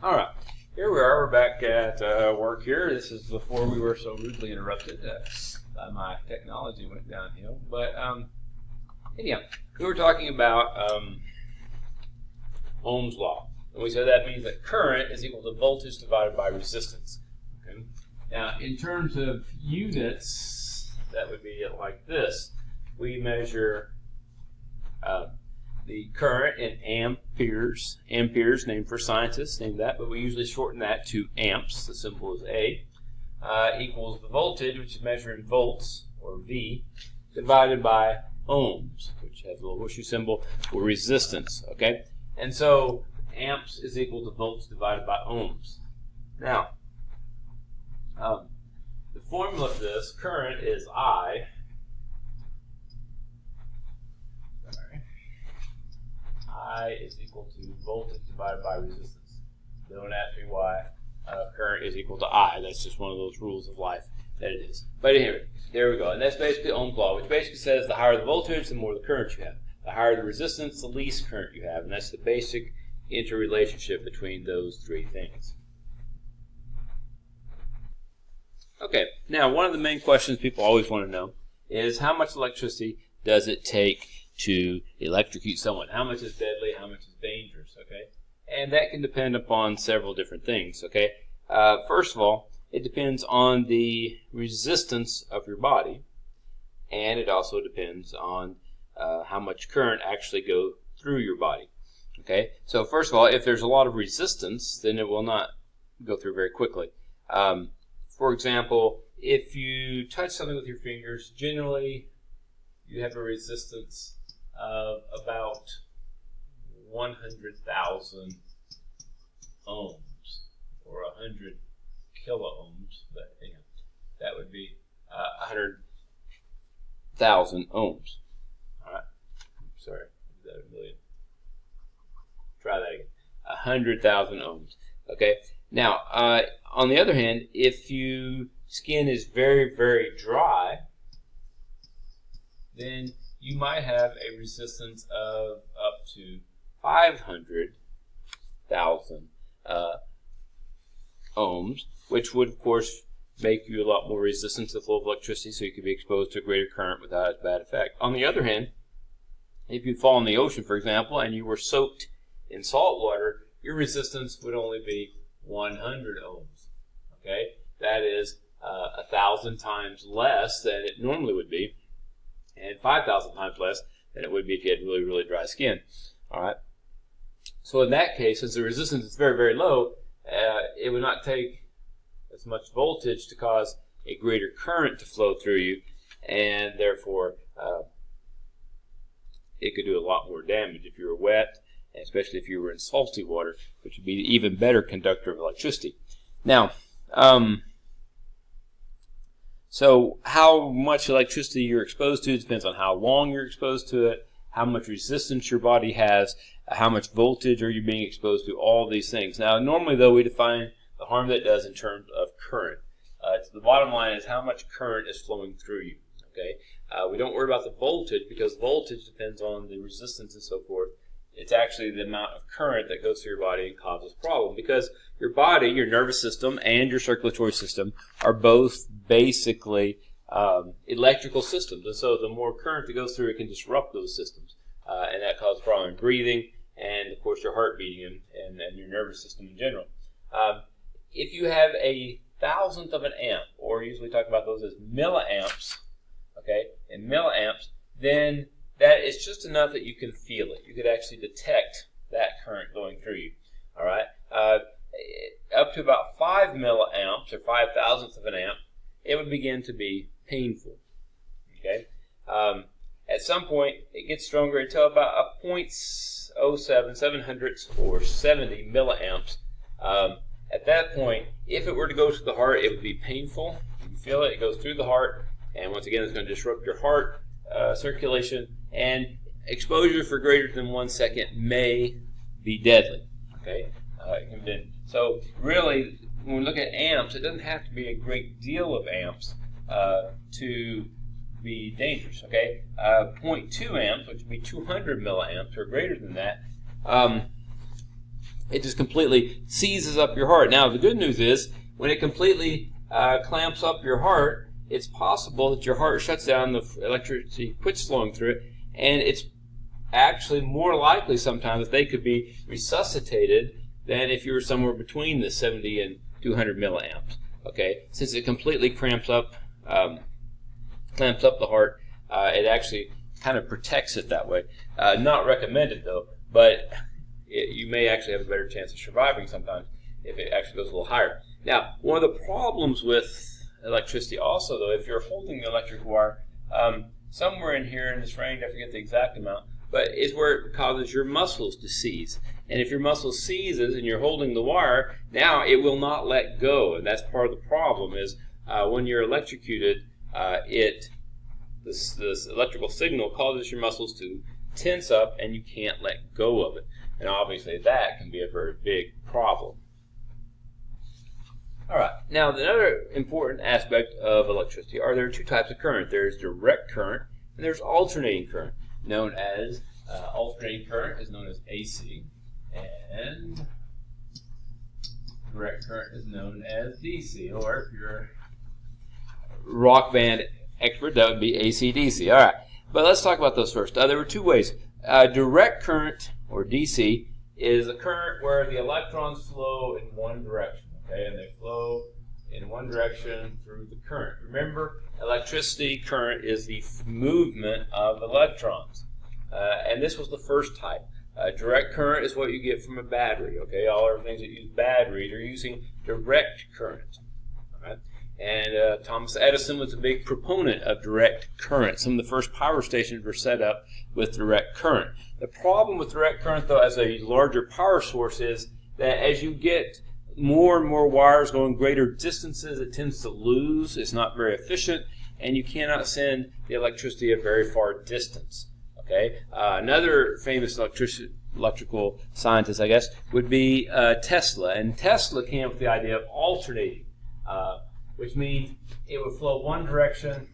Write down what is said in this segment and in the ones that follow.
All right, here we are. We're back at work here. This is before we were so rudely interrupted. My technology went downhill. But anyhow, we were talking about Ohm's law. And we said that means that current is equal to voltage divided by resistance. Okay? Now, in terms of units, that would be like this. We measure the current in amperes. Amperes, named for scientists, named that, but we usually shorten that to amps. The symbol is A. Equals the voltage, which is measured in volts, or V, divided by ohms, which has a little horseshoe symbol for resistance. Okay? And so amps is equal to volts divided by ohms. Now, the formula for this, current is I. I is equal to voltage divided by resistance. Don't ask me why current is equal to I. That's just one of those rules of life that it is. But anyway, there we go. And that's basically Ohm's law, which basically says the higher the voltage, the more the current you have. The higher the resistance, the least current you have. And that's the basic interrelationship between those three things. Okay, now one of the main questions people always want to know is how much electricity does it take to electrocute someone? How much is deadly? How much is dangerous? Okay, and that can depend upon several different things. Okay, first of all, it depends on the resistance of your body, and it also depends on how much current actually goes through your body. Okay, so first of all, if there's a lot of resistance, then it will not go through very quickly. For example, if you touch something with your fingers, generally you have a resistance of about 100,000 ohms, or 100 kiloohms, but anyhow, that would be 100,000 ohms. All right, sorry, is that a million? Try that again. 100,000 ohms. Okay. Now, on the other hand, if your skin is very, very dry, then you might have a resistance of up to 500,000 ohms, which would, of course, make you a lot more resistant to the flow of electricity, so you could be exposed to a greater current without a bad effect. On the other hand, if you fall in the ocean, for example, and you were soaked in salt water, your resistance would only be 100 ohms. Okay, that is 1,000 times less than it normally would be, and 5,000 times less than it would be if you had really, really dry skin. All right. So in that case, since the resistance is very, very low, it would not take as much voltage to cause a greater current to flow through you, and therefore it could do a lot more damage if you were wet, and especially if you were in salty water, which would be an even better conductor of electricity. Now, so how much electricity you're exposed to depends on how long you're exposed to it, how much resistance your body has, how much voltage are you being exposed to, all these things. Now, normally, though, we define the harm that it does in terms of current. So the bottom line is how much current is flowing through you. Okay, we don't worry about the voltage because voltage depends on the resistance and so forth. It's actually the amount of current that goes through your body and causes problem, because your body, your nervous system, and your circulatory system are both basically electrical systems. And so the more current that goes through, it can disrupt those systems. And that causes problem in breathing and, of course, your heart beating and your nervous system in general. If you have a thousandth of an amp, or usually talk about those as milliamps, okay, in milliamps, then that is just enough that you can feel it. You could actually detect that current going through you. All right, up to about 5 milliamps or 5,000ths of an amp, it would begin to be painful. Okay, at some point it gets stronger until about a 0.07, 700ths or 70 milliamps. At that point, if it were to go to the heart, it would be painful. You can feel it. It goes through the heart, and once again, it's going to disrupt your heart circulation. And exposure for greater than 1 second may be deadly. Okay, so really, when we look at amps, it doesn't have to be a great deal of amps to be dangerous. Okay, 0.2 amps, which would be 200 milliamps or greater than that, it just completely seizes up your heart. Now, the good news is, when it completely clamps up your heart, it's possible that your heart shuts down, the electricity quits flowing through it, and it's actually more likely sometimes that they could be resuscitated than if you were somewhere between the 70 and 200 milliamps. Okay, since it completely clamps up the heart, it actually kind of protects it that way. Not recommended though, but you may actually have a better chance of surviving sometimes if it actually goes a little higher. Now, one of the problems with electricity also, though, if you're holding the electric wire somewhere in here in this range, I forget the exact amount, but is where it causes your muscles to seize. And if your muscle seizes and you're holding the wire, now it will not let go. And that's part of the problem is when you're electrocuted, this electrical signal causes your muscles to tense up and you can't let go of it. And obviously that can be a very big problem. All right, now another important aspect of electricity are there are two types of current. There's direct current and there's alternating current. Known as alternating current is known as AC, and direct current is known as DC, or if you're a rock band expert, that would be AC/DC. All right, but let's talk about those first. There were two ways. Direct current, or DC, is a current where the electrons flow in one direction, okay, and they flow in one direction through the current. Remember, electricity current is the movement of electrons. And this was the first type. Direct current is what you get from a battery. Okay, all our things that use batteries are using direct current. All right? And Thomas Edison was a big proponent of direct current. Some of the first power stations were set up with direct current. The problem with direct current, though, as a larger power source is that as you get more and more wires going greater distances, it tends to lose. It's not very efficient, and you cannot send the electricity a very far distance. Okay, another famous electrical scientist, I guess, would be Tesla. And Tesla came up with the idea of alternating, which means it would flow one direction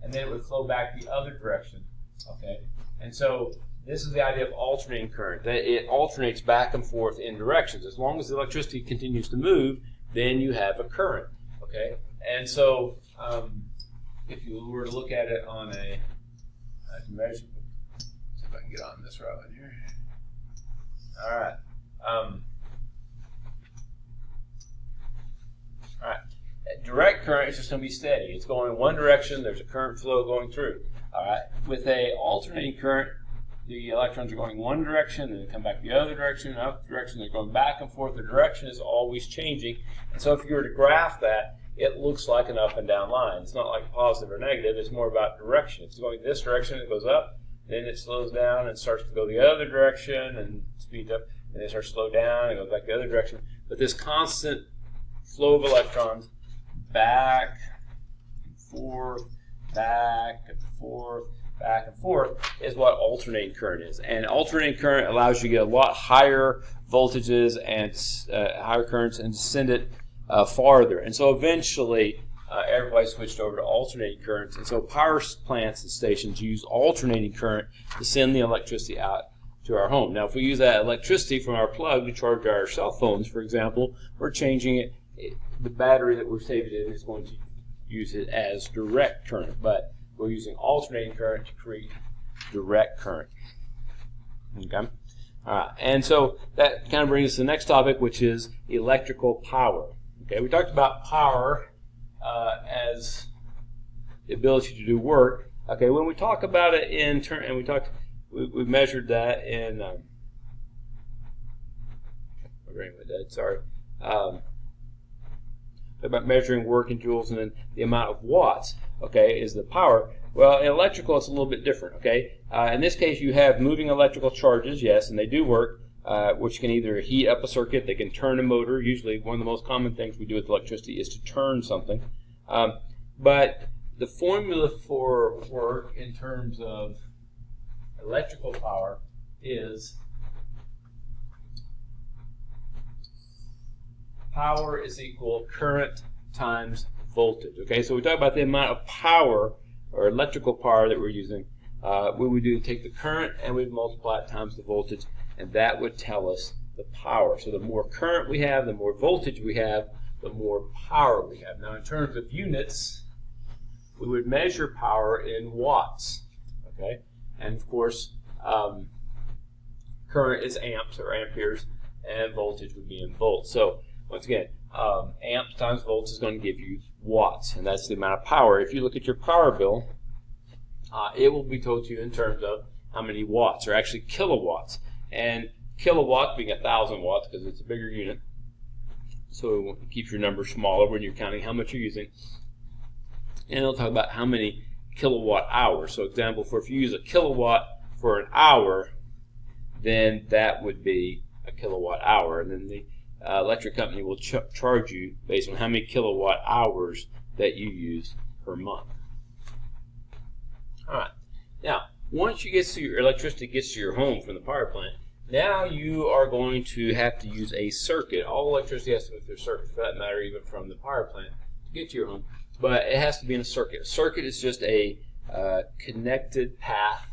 and then it would flow back the other direction. Okay, and so this is the idea of alternating current, that it alternates back and forth in directions. As long as the electricity continues to move, then you have a current. Okay, and so if you were to look at it on a measure, see if I can get on this row in here. All right. All right. Direct current is just going to be steady. It's going in one direction. There's a current flow going through. All right. With a alternating current, the electrons are going one direction, and they come back the other direction, and up the direction. They're going back and forth. The direction is always changing. And so if you were to graph that, it looks like an up and down line. It's not like positive or negative. It's more about direction. It's going this direction, it goes up, then it slows down and starts to go the other direction and speeds up, and then it starts to slow down and goes back the other direction. But this constant flow of electrons back and forth, back and forth, back and forth is what alternating current is. And alternating current allows you to get a lot higher voltages and higher currents and send it farther. And so eventually everybody switched over to alternating currents. And so power plants and stations use alternating current to send the electricity out to our home. Now, if we use that electricity from our plug to charge our cell phones, for example, we're changing it. The battery that we're saving it in is going to use it as direct current, but we're using alternating current to create direct current. Okay? All right. And so that kind of brings us to the next topic, which is electrical power. Okay, we talked about power as the ability to do work. Okay, when we talk about it in turn, and we measured that in. About measuring work in joules and then the amount of watts. Okay, is the power. Well, in electrical, it's a little bit different. Okay, in this case, you have moving electrical charges, yes, and they do work. Which can either heat up a circuit, they can turn a motor. Usually one of the most common things we do with electricity is to turn something. But the formula for work in terms of electrical power is power is equal current times voltage. Okay, so we talk about the amount of power or electrical power that we're using. What we do is take the current and we multiply it times the voltage, and that would tell us the power. So the more current we have, the more voltage we have, the more power we have. Now in terms of units, we would measure power in watts, okay? And of course, current is amps or amperes, and voltage would be in volts. So once again, amps times volts is going to give you watts, and that's the amount of power. If you look at your power bill, it will be told to you in terms of how many watts, or actually kilowatts. And kilowatt being 1,000 watts because it's a bigger unit, so it keeps your number smaller when you're counting how much you're using. And it'll talk about how many kilowatt hours. So example, if you use a kilowatt for an hour, then that would be a kilowatt hour. And then the electric company will charge you based on how many kilowatt hours that you use per month. All right. Now, once you get to your electricity gets to your home from the power plant, now you are going to have to use a circuit. All electricity has to go through a circuit, for that matter, even from the power plant to get to your home. But it has to be in a circuit. A circuit is just a connected path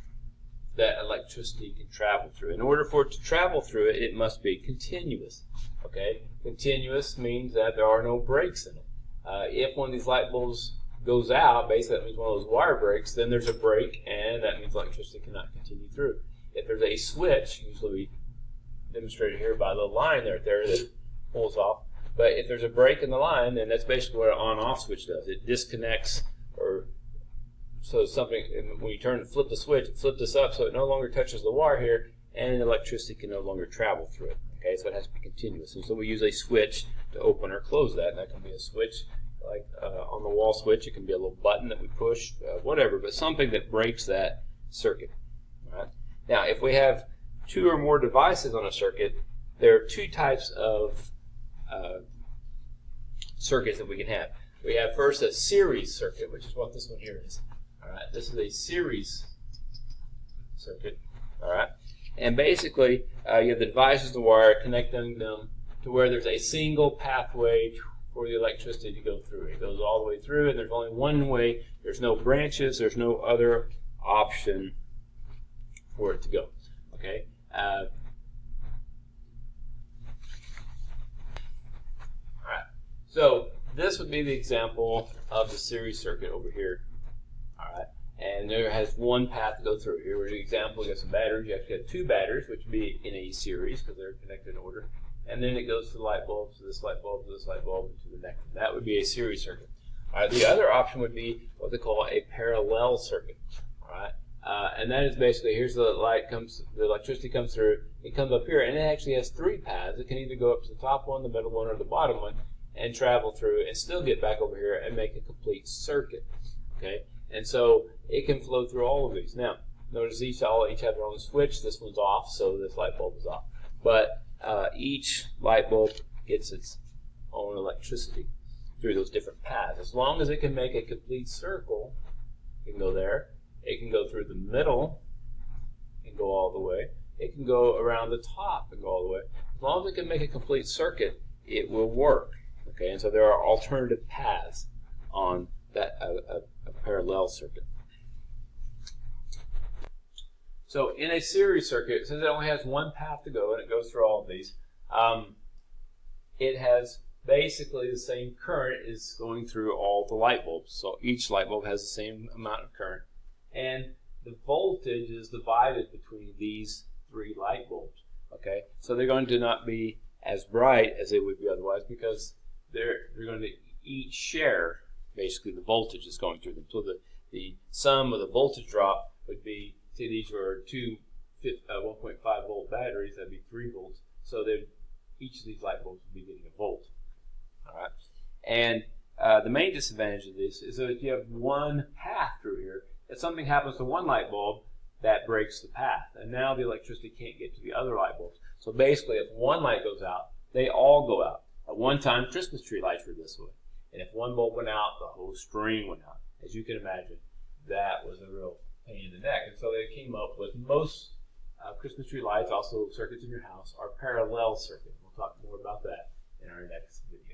that electricity can travel through. In order for it to travel through it, it must be continuous. Okay, continuous means that there are no breaks in it. If one of these light bulbs goes out, basically that means one of those wire breaks, then there's a break, and that means electricity cannot continue through. If there's a switch, usually demonstrated here by the line right there that pulls off, but if there's a break in the line, then that's basically what an on-off switch does. It disconnects, or so something, when you flip the switch, it flips this up so it no longer touches the wire here, and electricity can no longer travel through it. Okay, so it has to be continuous. And so we use a switch to open or close that, and that can be a switch like on the wall switch. It can be a little button that we push, whatever, but something that breaks that circuit. All right? Now, if we have two or more devices on a circuit, there are two types of circuits that we can have. We have first a series circuit, which is what this one here is. All right, this is a series circuit. All right, and basically you have the devices, the wire, connecting them to where there's a single pathway for the electricity to go through. It goes all the way through, and there's only one way. There's no branches. There's no other option for it to go. Okay. All right. So this would be the example of the series circuit over here. All right. And there has one path to go through. Here we're an example. You got some batteries. You have to get two batteries, which would be in a series because they're connected in order. And then it goes to the light bulb, to this light bulb, to this light bulb, to the next. That would be a series circuit. All right. The other option would be what they call a parallel circuit. All right. And that is basically, here's the light comes, the electricity comes through, it comes up here, and it actually has three paths. It can either go up to the top one, the middle one, or the bottom one, and travel through, and still get back over here and make a complete circuit. Okay, and so it can flow through all of these. Now, notice each have their own switch. This one's off, so this light bulb is off. But each light bulb gets its own electricity through those different paths. As long as it can make a complete circle, it can go there. It can go through the middle and go all the way. It can go around the top and go all the way. As long as it can make a complete circuit, it will work. Okay, and so there are alternative paths on that a parallel circuit. So in a series circuit, since it only has one path to go and it goes through all of these, it has basically the same current is going through all the light bulbs. So each light bulb has the same amount of current. And the voltage is divided between these three light bulbs. Okay, so they're going to not be as bright as they would be otherwise because they're going to each share basically the voltage that's going through them. So the sum of the voltage drop would be, see, these are two 1.5 volt batteries. That'd be 3 volts. So each of these light bulbs would be getting a volt. All right, and the main disadvantage of this is that if you have one path through here, if something happens to one light bulb, that breaks the path. And now the electricity can't get to the other light bulbs. So basically, if one light goes out, they all go out. At one time, Christmas tree lights were this way. And if one bulb went out, the whole string went out. As you can imagine, that was a real pain in the neck. And so they came up with most Christmas tree lights, also circuits in your house, are parallel circuits. We'll talk more about that in our next video.